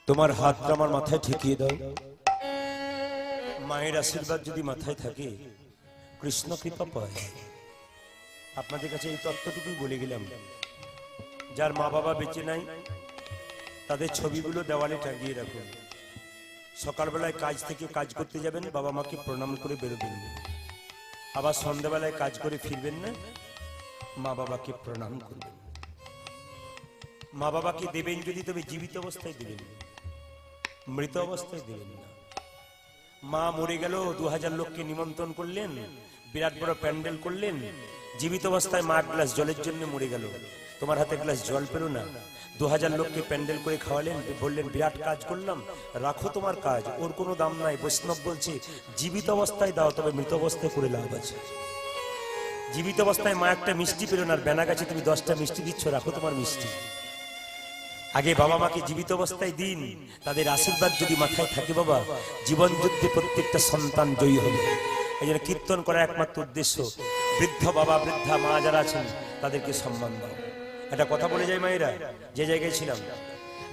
তোমার হাতটা আমার মাথায় ঠেকিয়ে দাও। মায়ের আশীর্বাদ যদি মাথায় থাকে কৃষ্ণ কৃপা পায়। আপনাদের কাছে এই তত্ত্বটুকুই বলে গেলাম। যার মা বাবা বেঁচে নাই তাদের ছবিগুলো দেওয়ালে টাঙিয়ে রাখুন। সকালবেলায় কাজ থেকে কাজ করতে যাবেন, বাবা মাকে প্রণাম করে বেরোবেন। আবার সন্ধ্যাবেলায় কাজ করে ফিরবেন না, মা বাবাকে প্রণাম করবেন। মা বাবাকে দেবেন যদি তবে জীবিত অবস্থায় দেবেন, মৃত অবস্থায় দেবেন না। মা মরে গেল, 2000 লোককে নিমন্ত্রণ করলেন, বিরাট বড় প্যান্ডেল করলেন, জীবিত অবস্থায় মা এক গ্লাস জলের জন্য মরে গেল, তোমার হাতে গ্লাস জল পেল না। 2000 লোককে প্যান্ডেল করে খাওয়ালেন, বললেন বিরাট কাজ করলাম, রাখো তোমার কাজ, ওর কোনো দাম নাই। বৈষ্ণব বলছে জীবিত অবস্থায় দাও, তবে মৃত অবস্থায় করে লাভ আছে। জীবিত অবস্থায় মা একটা মিষ্টি পেল না, বেনা গাছে তুমি 10টা মিষ্টি দিচ্ছ, রাখো তোমার মিষ্টি। আগে বাবা মাকে জীবিত অবস্থায় দিন, তাদের আশীর্বাদ যদি মাথায় থাকে বাবা, জীবন যুদ্ধে প্রত্যেকটা সন্তান জয়ী হবে। এই জন্য কীর্তন করার একমাত্র উদ্দেশ্য বৃদ্ধ বাবা বৃদ্ধা মা যারা আছেন তাদেরকে সম্মান দাও। একটা কথা বলে যায় মায়েরা, যে জায়গায় ছিলাম,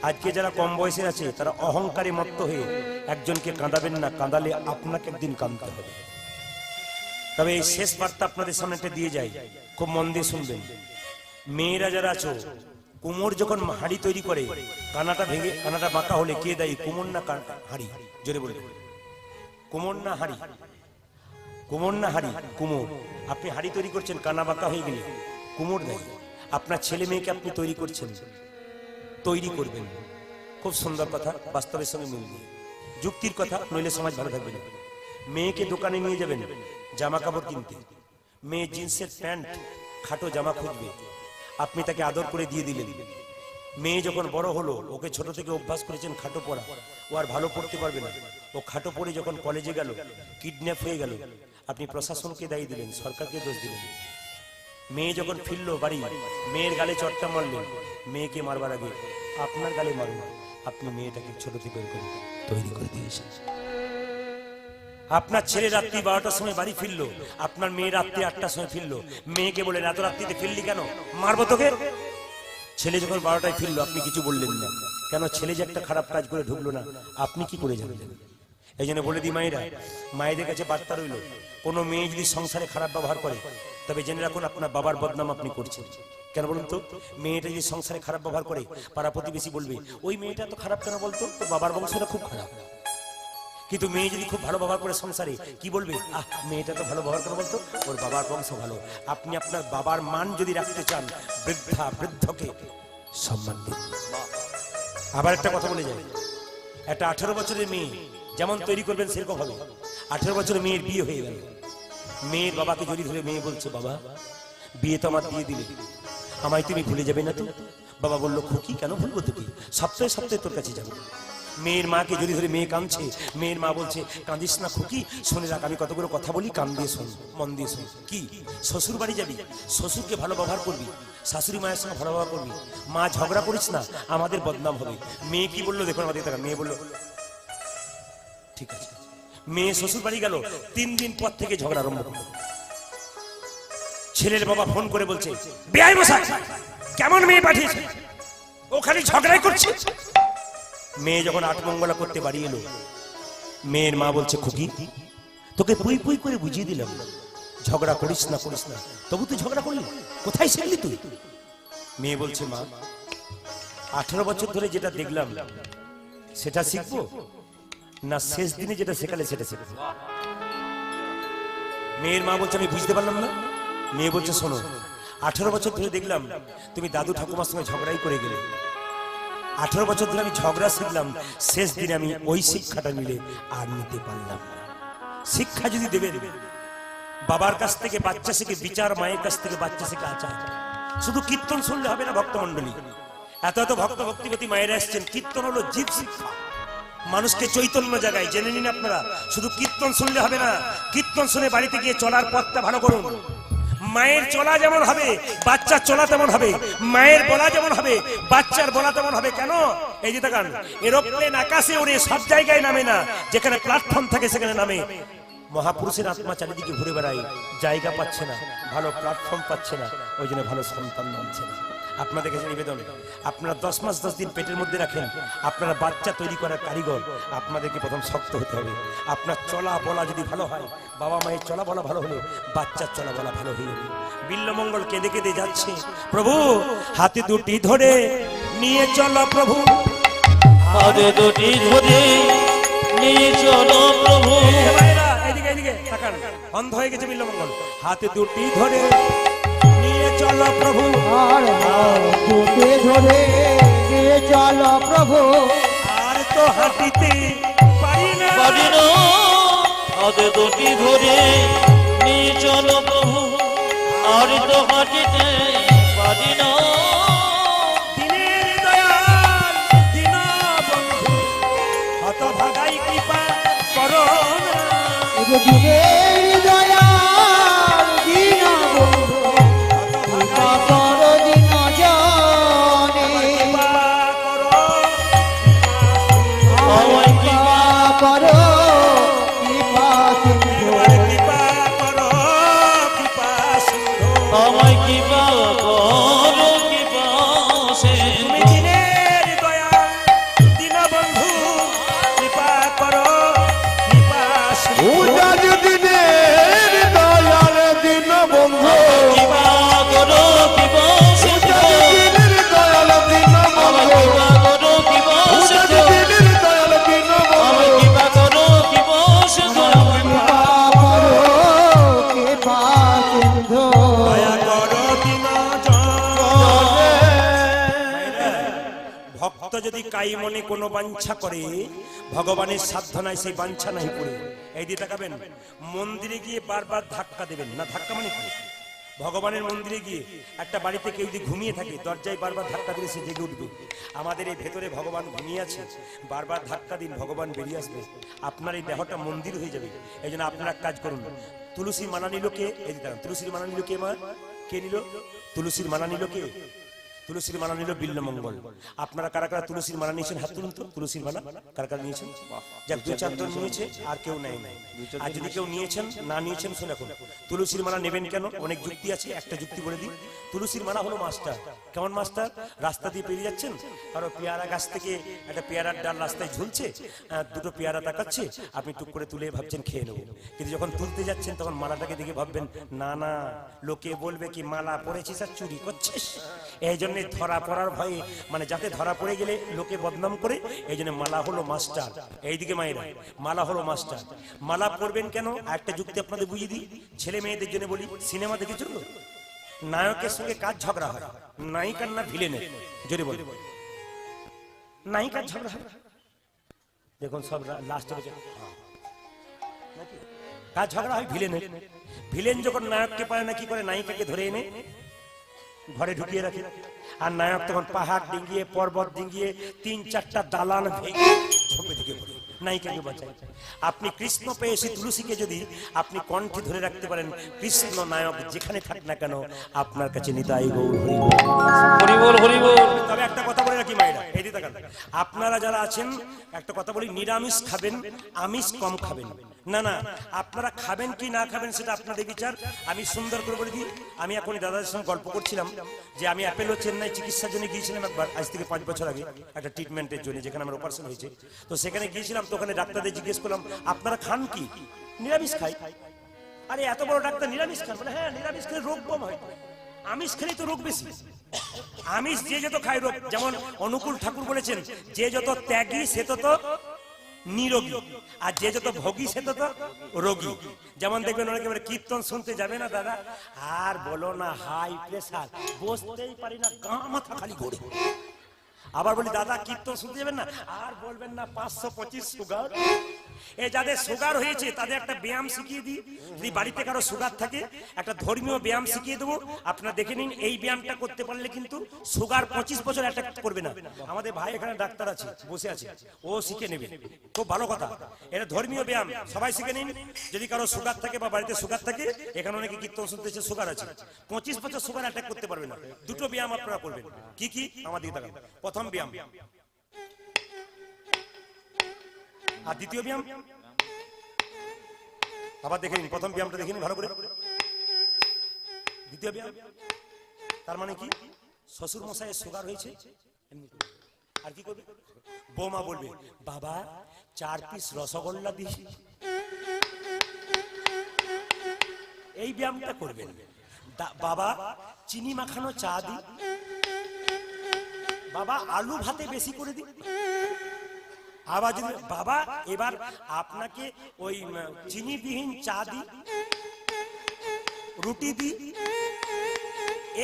আজকে যারা কম বয়সের আছে তারা অহংকারে মত্ত হয়ে একজনকে কাঁদাবেন না, কাঁদালে আপনাকে একদিন কাঁদতে হবে। তবে এই শেষ বার্তা আপনাদের সামনে একটা দিয়ে যায়, খুব মন দিয়ে শুনবেন। মেয়েরা যারা আছো, কুমোর যখন হাড়ি তৈরি করে, কানাটা ভেঙে কানাটা বাঁকা হলে কে দায়ী? কুমোর না হাড়ি? জোরে বলবেন। কুমোর না হাড়ি? কুমোর না হাড়ি? কুমোর। আপনি হাড়ি তৈরি করছেন, কানা বাঁকা হয়ে গেলে কুমোর দায়ী। আপনার ছেলে মেয়েকে আপনি তৈরি করছেন, তৈরি করবেন। খুব সুন্দর কথা, বাস্তবের সঙ্গে মিল দিয়ে যুক্তির কথা, নইলে সমাজ ভালো থাকবে না। মেয়েকে দোকানে নিয়ে যাবেন জামা কাপড় কিনতে, মেয়ে জিন্সের প্যান্ট খাটো জামা খুঁজবে, আপনি তাকে আদর করে দিয়ে দিলেন। মেয়ে যখন বড় হলো, ওকে ছোট থেকে অভ্যাস করেছেন খাটো পড়া, ও আর ভালো পড়তে পারবে না। ও খাটো পড়ে যখন কলেজে গেল, কিডন্যাপ হয়ে গেল, আপনি প্রশাসনকে দায়ী দিলেন, সরকারকে দোষ দিলেন। মেয়ে যখন ফিরলো বাড়ি, মেয়ের গালে চটটা মারলেন, মেয়েকে মারবার আগে আপনার গালে মারুন, আপনি মেয়েটাকে ছোট থেকে তৈরি করে দিয়েছেন। আপনার ছেলে রাত্রি 12টার সময় বাড়ি ফিরলো, আপনার মেয়ে রাত্রি 8টার সময় ফিরলো, মেয়েকে বলেন এত রাত্রিতে ফিরলি কেন? মারবো তোকে। ছেলে যখন 12টায় ফিরলো, আপনি কিছু বললেন না কেন? ছেলে যে একটা খারাপ কাজ করে ঢুকলো না, আপনি কি করে জানলেন? এই জন্য বলে দিই মায়েরা, মায়েদের কাছে বার্তা রইল, কোনো মেয়ে যদি সংসারে খারাপ ব্যবহার করে তবে জেনে রাখুন আপনার বাবার বদনাম আপনি করছেন। কেন বলুন তো? মেয়েটা যদি সংসারে খারাপ ব্যবহার করে, পাড়া প্রতিবেশী বলবে ওই মেয়েটা তো খারাপ কেন বলতো, তো বাবার বংশটা খুব খারাপ। কিন্তু মেয়ে যদি খুব ভালো ব্যবহার করে সংসারে, কি বলবে? আহ, মেয়েটা তো ভালো ব্যবহার করে বলতো, ওর বাবার বংশ ভালো। আপনি আপনার বাবার মান যদি রাখতে চান, বৃদ্ধা বৃদ্ধকে সম্মান দিন। আবার একটা কথা বলে যায়, একটা 18 বছরের মেয়ে যেমন তৈরি করবেন সেরকম হবে। 18 বছরের মেয়ের বিয়ে হয়ে গেল, মেয়ের বাবাকে জড়িয়ে ধরে মেয়ে বলছে, বাবা বিয়ে তো আমার দিয়ে দিলে, আমায় তুমি ভুলে যাবে না তো? বাবা বললো, খুকি কেন ভুলবো তোকে, সপ্তাহে সপ্তাহে তোর কাছে যাবো। মেয়ের মাকে জড়িয়ে ধরে মেয়ে কাঁদছে, মেয়ের মা বলছে, কাঁদিস না খুকি, শুনে রাখ আমি কতগুলো কথা বলি, কান দিয়ে শোন, মন দিয়ে শোন। কি? শ্বশুর বাড়ি যাবি, শ্বশুরকে ভালো ব্যবহার করবি, শাশুড়ি মায়ের সঙ্গে ভালো ব্যবহার করবি, মা ঝগড়া করিস না, আমাদের বদনাম হবে। মেয়ে কি বললো দেখুন আমাদের টাকা, মেয়ে বললো ঠিক আছে। মেয়ে শ্বশুর বাড়ি গেল, 3 দিন পর থেকে ঝগড়া আরম্ভ করলো। ছেলের বাবা ফোন করে বলছে, বেয়াই মশাই কেমন মেয়ে পাঠিয়েছে, ও খালি ঝগড়াই করছে। মেয়ে যখন 8 মঙ্গলা করতে বাড়ি এলো, মেয়ের মা বলছে, খুকি তোকে পুই পুই করে বুঝিয়ে দিলাম ঝগড়া করিস না করিস না, তবু তুই ঝগড়া করলি, কোথায় শিখলি তুই? মেয়ে বলছে, মা 18 বছর ধরে যেটা দেখলাম সেটা শিখবো না শেষ দিনে যেটা শেখালে সেটা শিখবো? মেয়ের মা বলছে, আমি বুঝতে পারলাম না। মেয়ে বলছে, শোনো 18 বছর ধরে দেখলাম তুমি দাদু ঠাকুমার সঙ্গে ঝগড়াই করে গেলে, 18 বছর ধরে আমি ঝগড়া শিখলাম, শেষ দিনে আমি ওই শিক্ষাটা নিলে আর নিতে পারলাম না। শিক্ষা যদি দেবেন, বাবার কাছ থেকে বাচ্চা শিখে বিচার, মায়ের কাছ থেকে বাচ্চা শিখে আচার। শুধু কীর্তন শুনলে হবে না ভক্তমন্ডলী, এত এত ভক্ত ভক্তিপতি মায়েরা এসছেন, কীর্তন হলো জীব শিক্ষা, মানুষকে চৈতন্য জাগায়। জেনে নিন আপনারা, শুধু কীর্তন শুনলে হবে না, কীর্তন শুনে বাড়িতে গিয়ে চলার পথটা ভালো করুন। মায়ের চলা যেমন হবে বাচ্চার চলা তেমন হবে, মায়ের বলা যেমন হবে বাচ্চার বলা তেমন হবে। কেন? এই যে দেখেন, এরোপ্লেন আকাশে ওড়ে, সব জায়গায় নামে না, যেখানে প্ল্যাটফর্ম থাকে সেখানে নামে। মহাপুরুষের আত্মা চারিদিকে ঘুরে বেড়ায়, জায়গা পাচ্ছে না, ভালো প্ল্যাটফর্ম পাচ্ছে না, ওই জন্য ভালো সন্তান নামছে না। আপনাদের কাছে নিবেদন, আপনারা 10 মাস 10 দিন পেটের মধ্যে রাখেন, আপনারা বাচ্চা তৈরি করার কারিগর। আপনাদেরকে প্রথম শক্ত হতে হবে। আপনার চলা বলা যদি ভালো হয়, বাবা মায়ের চলা বলা ভালো হলে বাচ্চার চলা বলা ভালো হয়ে যাবে। বিল্লমঙ্গল কেঁদে কেঁদে যাচ্ছে, প্রভু হাতে দুটি ধরে নিয়ে চলো প্রভু, হাতে দুটি ধরে নিয়ে চলো প্রভু। এদিকে এদিকে তাকান, অন্ধ হয়ে গেছে বিল্লমঙ্গল। হাতে দুটি ধরে নিয়ে চলো প্রভু, আর দুটি ধরে নিয়ে চলো প্রভু, আর তো হাঁটিতে পারি না, পারি না। হাতে দুটি ধরে নিয়ে চলো প্রভু, আর তো হাঁটিতে পারি না। দিনের দয়াল দীনবন্ধু, হতভাগাই কৃপা করো না। দিনের দয়াল দীনবন্ধু, কৃপা করো দীন জনে, কৃপা করো, আমায় কৃপা করো কৃপা সিন্ধু, এবার কৃপা করো, কৃপা সিন্ধু। আমায় কৃপা করো কৃপা সিন্ধু। তুমি দিনের দয়াল দীনবন্ধু, কৃপা করো, কৃপা সিন্ধু। দিনের দয়াল দীনবন্ধু, কৃপা করো কৃপা সিন্ধু। দিনের দয়াল আমায় দীনবন্ধু, কৃপা করো কৃপা সিন্ধু। দিনের দয়াল দীনবন্ধু, আমায় কৃপা করো কৃপা সিন্ধু। কৃপা করো কৃপা সিন্ধু। দয়া করো দীনজন। ভক্ত যদি কাই মনে কোনো বাঞ্ছা করে, ভগবানের সাধ্য নাই সেই বাঞ্ছা নাই করে। এই দিয়ে তাকাবেন, মন্দিরে গিয়ে বারবার ধাক্কা দেবেন না। ধাক্কা মানে কি? ভগবানের মন্দিরে গিয়ে একটা বাড়িতে কেউ যদি ঘুমিয়ে থাকে, দরজায় বারবার ধাক্কা দিলে সে জেগে উঠবে। আমাদের এই ভেতরে ভগবান ঘুমিয়ে আছে, বারবার ধাক্কা দিন, ভগবান বেরিয়ে আসবে, আপনার এই দেহটা মন্দির হয়ে যাবে। এই জন্য আপনারা কাজ করুন। তুলসীর মালা নিল কে? এই দিকে তাকান। তুলসীর মালা নিল কে? মা কে নিল? তুলসীর মালা নিল কে? তুলসীর মালা নিল বিল্লমঙ্গল। আপনারা কারা কারা তুলসীর মালা নিয়েছেন হাত তুলুন তো। তুলসীর মালা কারা কারা নিয়েছেন? যাক, 2-4 জন নিয়েছে, আর কেউ নেয় নাই। আর যদি কেউ নিয়েছেন না নিয়েছেন, শুনে রাখুন, তুলসীর মালা নেবেন কেন? অনেক যুক্তি আছে, একটা যুক্তি বলে দিই। তুলসীর মালা হলো মাস্টার। কেমন মাস্টার? রাস্তা দিয়ে পেরিয়ে যাচ্ছেন, কারো পেয়ারা গাছ থেকে একটা পেয়ারার ডাল রাস্তায় ঝুলছে, দুটো পেয়ারা তাকাচ্ছে, আপনি টুক করে তুলে ভাবছেন খেয়ে নেবো। কিন্তু যখন তুলতে যাচ্ছেন তখন মালাটাকে দেখে ভাববেন, না না, লোকে বলবে কি মালা পরেছিস আর চুরি করছিস। এই জন্য ধরা পড়ার ভয়ে, মানে যাতে ধরা পড়ে গেলে লোকে বদনাম করে, এই জন্য মালা হলো মাস্টার। এইদিকে মায়েরা, মালা হলো মাস্টার। মালা পরবেন কেন? একটা যুক্তি আপনাদের বুঝিয়ে দিই, ছেলে মেয়েদের জন্য বলি। সিনেমা দেখেছো? নায়কের সঙ্গে কাজ ঝগড়া হয়, নায়িকার না ভিলেনের? জোরে বলি, নায়িকার ঝগড়া হয়। দেখুন সব লাস্ট হয়েছে, কাজ ঝগড়া হয় ভিলেনের। ভিলেন যখন নায়ককে পায় না, কি করে? নায়িকাকে ধরে এনে ঘরে ঢুকিয়ে রাখে। আর নায়ক তখন পাহাড় ডিঙ্গিয়ে, পর্বত ডিঙ্গিয়ে, 3-4টা দালান ভেঙে ঝোপে ঢুকে পড়ে নায়িকাকে বাঁচায়। আপনি কৃষ্ণ পেয়ে এসে তুলসীকে যদি আপনি কণ্ঠে ধরে রাখতে পারেন, কৃষ্ণ নায়ক যেখানে থাক না কেন আপনার কাছে নিতাই গৌর হরি বল। হরি বল হরি বল। তবে একটা কথা বলে রাখি মায়েরা, এই দিকে তাকান, আপনারা যারা আছেন একটা কথা বলি, নিরামিষ খাবেন, আমিষ কম খাবেন। না না, আপনারা খাবেন কি না খাবেন সেটা আপনাদের বিচার। আমি সুন্দর করে বলে দিই, আমি এখনই দাদাদের সঙ্গে গল্প করছিলাম যে আমি অ্যাপেলো চেন্নাই চিকিৎসার জন্য গিয়েছিলাম একবার, আজ থেকে 5 বছর আগে, একটা ট্রিটমেন্টের জন্য, যেখানে আমার অপারেশন হয়েছে। তো সেখানে গিয়েছিলাম, তো ওখানে ডাক্তারদের জিজ্ঞেস করলাম, আপনারা খান কি? নিরামিষ খাই। আরে এত বড় ডাক্তার, নিরামিষ খান? বলে হ্যাঁ, নিরামিষ খেলে রোগ কম হয়। আমিষ খেলেই তো রোগ বেশি। আমিষ যে যত খায় রোগ, যেমন অনুকূল ঠাকুর বলেছেন, যে যত ত্যাগী সে তত নিরোগী, আর যে যত ভোগী সে তত রোগী। যেমন দেখবেন অনেকে বলে কীর্তন শুনতে যাবে না দাদা, আর বলো না, হাই প্রেসার, বসতেই পারি না, গা মাথা খালি ঘোরে। আবার বলি দাদা কীর্তন শুনতে যাবেন না, আর বলবেন না 525 সুগার। এই যাদের সুগার হয়েছে তাদের একটা ব্যায়াম শিখিয়ে দিই। যদি বাড়িতে কারো সুগার থাকে, একটা ধর্মীয় ব্যায়াম শিখিয়ে দেবো। আপনারা দেখে নিন, এই ব্যায়ামটা করতে পারলে কিন্তু সুগার 25 বছর অ্যাটাক করবে না। আমাদের ভাই এখানে ডাক্তার আছে, বসে আছে, ও শিখে নেবে, খুব ভালো কথা। এটা ধর্মীয় ব্যায়াম, সবাই শিখে নিন। যদি কারো সুগার থাকে বা বাড়িতে সুগার থাকে, এখানে অনেকে কীর্তন শুনতেছে, সুগার আছে, 25 বছর সুগার অ্যাটাক করতে পারবে না। দুটো ব্যায়াম আপনারা করবেন। কি কি? আমার দিকে তাকান। প্রথম ব্যায়াম, আর দ্বিতীয় ব্যায়াম আবার দেখে নিন। প্রথম ব্যায়ামটা দেখে নিন ভালো করে। দ্বিতীয় ব্যায়াম, তার মানে কি? শ্বশুর মশাইয়ের সুগার হয়েছে, এমনি করবে। আর কি করবে? বৌমা বলবে, বাবা 4 পিস রসগোল্লা দি। এই ব্যায়ামটা করবেন। বাবা চিনি মাখানো চা দি। বাবা আলু ভাতে বেশি করে দি। আবার যদি বাবা এবার আপনাকে ওই চিনিবিহীন চা দি, রুটি দি।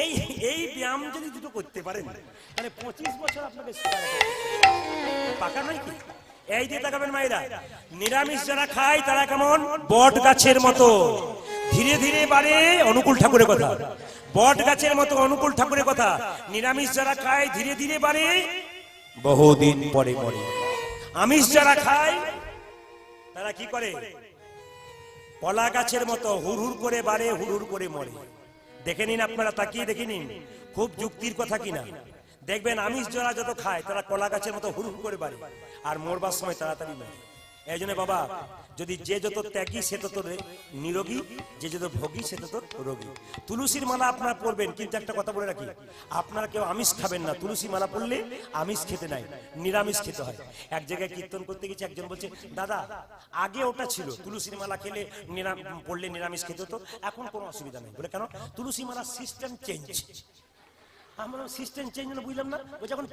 এই এই ব্যায়াম যদি দুটো করতে পারেন তাহলে 25 বছর আপনাকে পাকা নয় কি? এই দিয়ে তাকাবেন মায়েরা, নিরামিষ যারা খায় তারা কেমন বট গাছের মতো ধীরে ধীরে বাড়ে। অনুকূল ঠাকুরের কথা, বট গাছের মতো অনুকূল ঠাকুরের কথা। নিরামিষ যারা খায় ধীরে ধীরে বাড়ে, বহুদিন পরে মরে। আমিষ যারা খায় তারা কি করে? কলা গাছের মতো হুড় হুড় করে বাড়ে, হুড় হুড় করে মরে। দেখে নিন আপনারা, তাকিয়ে দেখে নিন, খুব যুক্তির কথা কিনা। দেখবেন আমিষ যারা যত খায় তারা কলা গাছের মতো হুড় হুড় করে বাড়ে, আর মরবার সময় তাড়াতাড়ি মরে। এই জন্য বাবা, যদি যে যত ত্যাগী সে তত নিরোগী, যে যত ভোগী সে তত রোগী। তুলসীর মালা আপনারা পরবেন, কিন্তু একটা কথা বলে রাখি, আপনারা কেউ আমিষ খাবেন না। তুলসী মালা পরলে আমিষ খেতে নাই, নিরামিষ খেতে হয়। এক জায়গায় কীর্তন করতে গেছে, একজন বলছে, দাদা আগে ওটা ছিল, তুলসীর মালা খেলে পড়লে নিরামিষ খেতে হতো, এখন কোনো অসুবিধা নেই। বলে কেন? তুলসী মালা সিস্টেম চেঞ্জ। আমরা সিস্টেম চেঞ্জ বুঝলাম না। বলছে এখন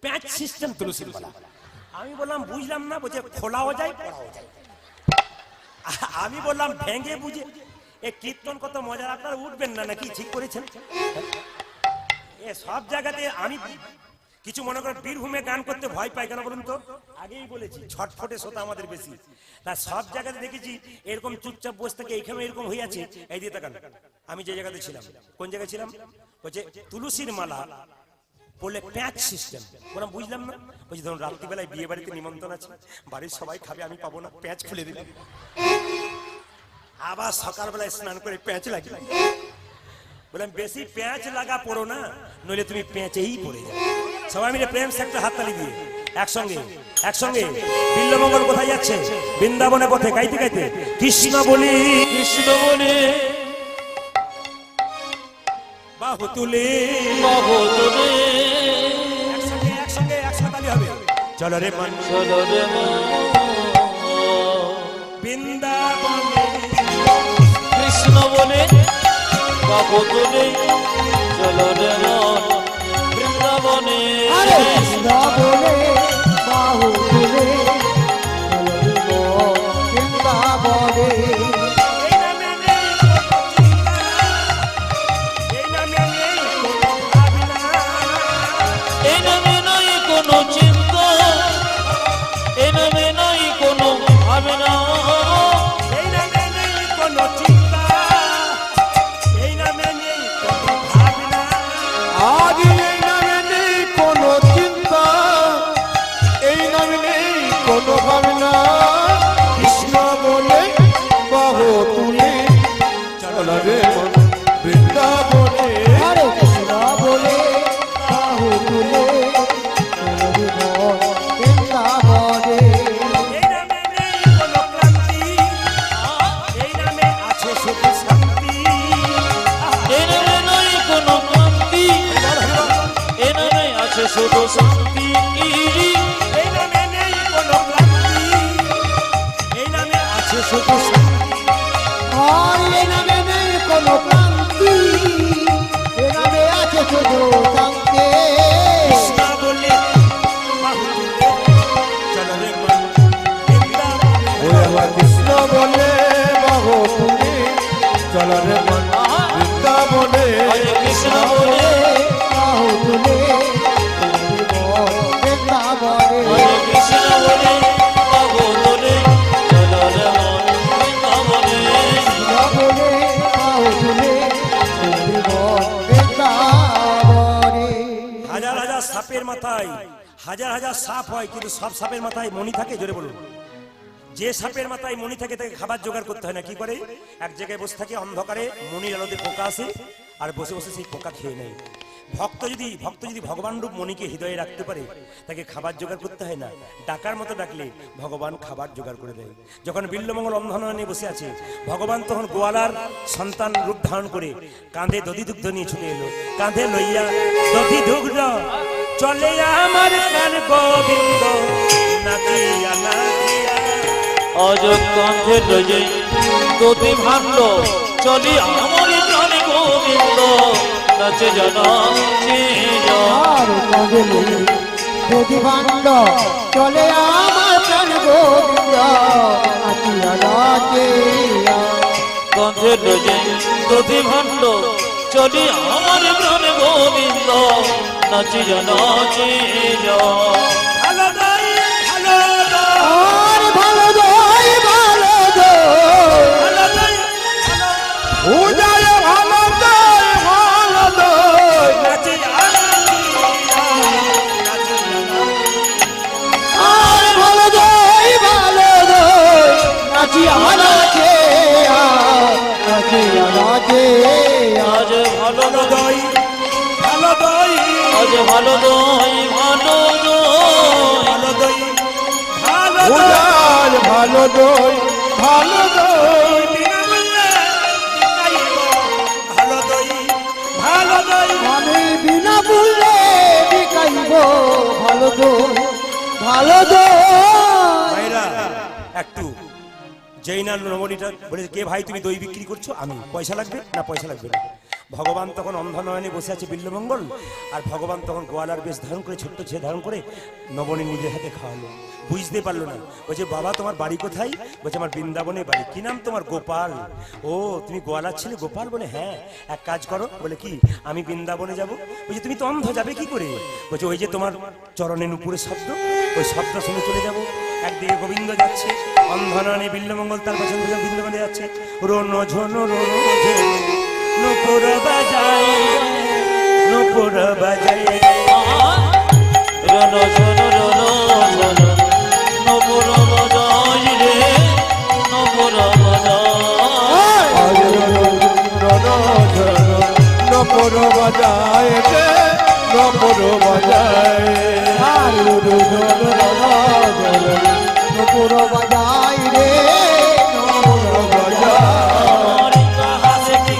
প্যাঁচ সিস্টেম তুলসীর মালা। আমি বললাম বুঝলাম না। বলছে খোলাও যায়, পড়াও যায়। আমি বললাম ভেঙে বুঝে। এ কীর্তন কত মজার, আপনারা উঠবেন না নাকি? ঠিক করেছেন। এ সব জায়গাতে আমি কিছু মনে করেন বীরভূমে গান করতে ভয় পাই কেন বলুন তো? আগেই বলেছি, ছটফটে শ্রোতা আমাদের বেশি। তা সব জায়গাতে দেখেছি এরকম চুপচাপ বসে থেকে, এইখানে এরকম হয়ে আছে। এই দিয়ে তাকান, আমি যে জায়গাতে ছিলাম, কোন জায়গায় ছিলাম? বলছে তুলসীর মালা বললে প্যাঁচ সিস্টেম। বললাম বুঝলাম না। বলছি ধরুন রাত্রিবেলায় বিয়ে বাড়িতে নিমন্ত্রণ আছে, বাড়ির সবাই খাবে, আমি পাবো না, প্যাঁচ খুলে দিলাম। আবার সকালবেলায় স্নান করে প্যাঁচ লাগি। বললাম বেশি প্যাঁচ লাগা পড়ো না, নইলে তুমি প্যাঁচেই পড়ে যাবে। সবাই মিলে প্রেম সে একটা হাততালি দিয়ে একসঙ্গে একসঙ্গে। বিল্লমঙ্গল কোথায় যাচ্ছে? বৃন্দাবনে পথে গাইতে গাইতে কৃষ্ণ বলি, কৃষ্ণ বলে বাহু তুলে, বাহু তুলে, একসঙ্গে একসঙ্গে একসঙ্গে তালি হবে। চলো রে মন, চলো রে মন, বৃন্দাবনে। কৃষ্ণ বলে বাহু তুলে, চলো রে মন বৃন্দাবনে। আরে কৃষ্ণ বলে বাহু তুলে বৃন্দাবনে। এই নামে নেই কোনো চিন্তা, এই নামে নেই কোনো ভাবনা, এই নামে নাই কোনো চিন্তা, এই নামে নাই কোনো ভাবনা, এই নামে নেই কোনো চিন্তা, এই নামে নেই কোনো ভাবনা। আজ এই নামে নেই কোনো চিন্তা, এই নামে নেই কোনো ভাবনা। কৃষ্ণ বলে বাহু তুলে চল রে মন বৃন্দাবনে। আরে কৃষ্ণ বলে বাহু তুলে চল রে মন বৃন্দাবনে। এই নামে নেই কোনো ক্লান্তি, এই নামে আছে শুধু শান্তি। এই নামে নাই কোনো ক্লান্তি, এই নামে আছে শুধু শান্তি। এই নামে নেই কোনো ক্লান্তি, এই নামে আছে শুধু শান্তি। আর এই নামে নেই কোনো ক্লান্তি, এ নামে আছে শুধু শান্তি। কৃষ্ণ বলে বাহু তুলে চলো রে মন বৃন্দাবনে। ওরে আবার কৃষ্ণ বলে বাহু তুলে চল রে মন বৃন্দাবনে। হরে কৃষ্ণ বলে বাহু তুলে বৃন্দাবনে। হরে কৃষ্ণ বলে বাহু তুলে, চলো রে মন বৃন্দাবনে। বলে বাহু তুলে বৃন্দাবনে। হাজার হাজার সাপের মাথায় হাজার হাজার সাপ হয়, কিন্তু সব সাপের মাথায় মণি থাকে? জোরে বলুন। যে সাপের মাথায় মণি থাকে তাকে খাবার জোগাড় করতে হয় না। কি করে? এক জায়গায় বসে থাকে অন্ধকারে, মণির আলোতে পোকা আসে, আর বসে বসে সেই পোকা খেয়ে নেয়। ভক্ত যদি ভগবান রূপ মণিকে হৃদয়ে রাখতে পারে, তাকে খাবার জোগাড় করতে হয় না, ডাকার মতো ডাকলে ভগবান খাবার জোগাড় করে দেয়। যখন বিল্বমঙ্গল অন্ধনয়নে বসে আছে, ভগবান তখন গোয়ালার সন্তান রূপ ধারণ করে কাঁধে দধি দুগ্ধ নিয়ে ছুটে এলো। কাঁধে লইয়া দধি দুগ্ধ চলে আমার প্রাণ গোবিন্দ নাচিয়া নাচিয়া। আজ কাঁধে লয়ে দধি ভাণ্ড চলি আমার প্রাণ গোবিন্দ নাচে জানা আর কদলি যদি ভাণ্ড চলে আমার প্রাণ গোবিন্দ নাচিয়া নাচিয়া। কাঁধে লয়ে দধি ভাণ্ড চলি আমার প্রাণ গোবিন্দ নাচে জানা ভালো দই ভালো দই আর ভালো দই ভালো দই ভালো দই ভালো উজায় ভালো দই ভালো দই নাচিয়া নাচিয়া নাচিয়া। আর ভালো দই ভালো দই নাচিয়া নাচিয়া নাচিয়া নাচিয়া। আজ ভালো ভালো দই ভালো দই আজ ভালো দই ভালো দই ভালো দই ভালো দই উজায় ভালো দই ভালো দই বিনামূল্যে বিকাইব ভালো দই ভালো দই। আমি বিনা মূল্যে বিকাইব ভালো দই ভালো দই। ভাইরা একটু যেই না নবনীটা বলে, কে ভাই তুমি দই বিক্রি করছো? আমি। পয়সা লাগবে না? পয়সা লাগবে না। ভগবান তখন অন্ধনয়নে বসে আছে বিল্বমঙ্গল, আর ভগবান তখন গোয়ালার বেশ ধারণ করে, ছোট্ট ছেলে ধারণ করে নবনী নিজের হাতে খাওয়ালো। বুঝতে পারলো না, বলছে বাবা তোমার বাড়ি কোথায়? বলছে আমার বৃন্দাবনে বাড়ি। কি নাম তোমার? গোপাল। ও তুমি গোয়ালার ছেলে গোপাল? বলে হ্যাঁ। এক কাজ করো। বলে কি? আমি বৃন্দাবনে যাব। বলছে তুমি তো অন্ধ, যাবে কি করে? বলছে ওই যে তোমার চরণের উপরে শব্দ, ওই শব্দ শুনে চলে যাব। একদিকে গোবিন্দ যাচ্ছে, অন্ধনয়নে বিল্বমঙ্গল তার পাশে বৃন্দাবনে যাচ্ছে। রোন ঝোন রোন ঝোন নুপুর বাজায় নুপুর বাজায়। রন ঝন রন ঝন নপুর বাজাই রে নপুর বাজাই। নপর বাজায় রে নপর বাজায়। নপর বাজায় রে নপর বাজায়। আমার কাছে কি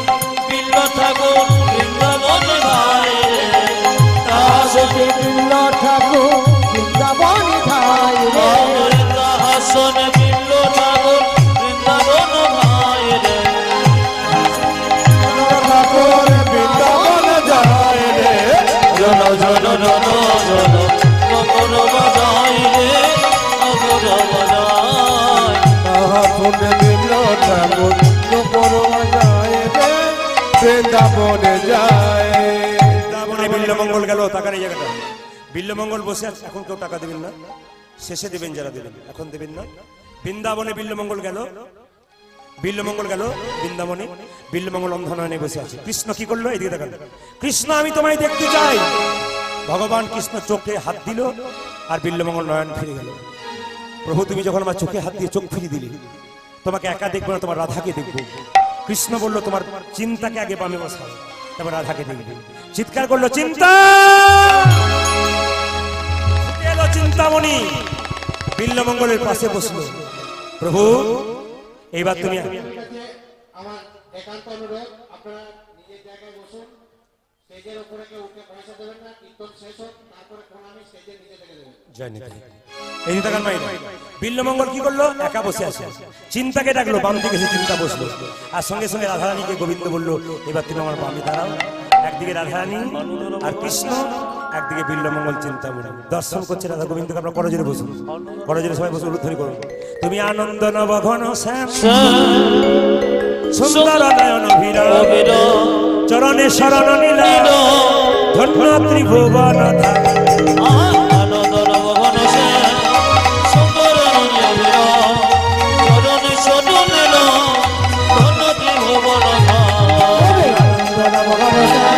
বিল্ল ঠাকুর বৃন্দাবন ভাই রে কাছে বিল্ল ঠাকুর বৃন্দাবন ধাই রে। আমার কাহাসন বিল্ল ঠাকুর বৃন্দাবন ভাই রে ঠাকুর বৃন্দাবন যায় রে। জন জন জন জন নপুর বাজাই রে নপুর বাজাই। ঠাকুর বিল্ল ঠাকুর নপর বাজায় রে বৃন্দাবনে যায়। বৃন্দাবনে বিল্বমঙ্গল গেল। টাকার এই জায়গাটা বিল্বমঙ্গল বসে আছে। এখন কেউ টাকা দেবেন না, শেষে দেবেন যারা দেবেন, এখন দেবেন না। বৃন্দাবনে বিল্বমঙ্গল গেল। বিল্বমঙ্গল গেল বৃন্দাবনে। বিল্বমঙ্গল অন্ধনয়নে বসে আছে। কৃষ্ণ কি করলো? এদিকে দেখান। কৃষ্ণ আমি তোমায় দেখতে চাই। ভগবান কৃষ্ণ চোখে হাত দিল, আর বিল্বমঙ্গল নয়ন ফিরে গেল। প্রভু তুমি যখন আমার চোখে হাত দিয়ে চোখ ফিরিয়ে দিলে, তোমাকে একা দেখবো না, তোমার রাধাকে দেখবো। কৃষ্ণ বললো তোমার চিন্তাকে আগে বামে বসাও, তারপর রাধাকে দেখবে। চিৎকার করলো চিন্তা। ছুটে এলো চিন্তামণি, বিল্বমঙ্গলের পাশে বসলো। প্রভু এইবার তুমি আমার একান্ত অনুরোধ, আপনারা নিজের জায়গায় বসুন। স্টেজের উপরে কেউ উঠে পয়সা দেবেন না। কীর্তন শেষ হোক, তারপরে প্রণামী স্টেজে নিজে থেকে দেবেন। জয় নিতাই। এই নিতাকান মাই বিল্বমঙ্গল কি করলো? একা বসে আছে। চিন্তাকে ডাকলো, বাম দিকে সে চিন্তা বসলো, আর সঙ্গে সঙ্গে রাধারানীকে গোবিন্দ বললো এবার তুমি আমার বামে দাঁড়াও। একদিকে রাধারানী আর কৃষ্ণ, একদিকে বিল্বমঙ্গল চিন্তামণি দর্শন করছে রাধা গোবিন্দকে। আপনার করজোরে বসুন, করজোরে সবাই বসে উলুধ্বনি করুন। তুমি আনন্দ নব ঘন শ্যাম সুন্দর নয়ন ভিড় চরণে শরণ নীলা ধন্য ত্রিভুবন ধাম। আনন্দ নবঘন সে সুন্দর রঞ্জিত চরণে শরণ নীল ধন্য ত্রিভুবন ধাম। আনন্দ নব ঘন শ্যাম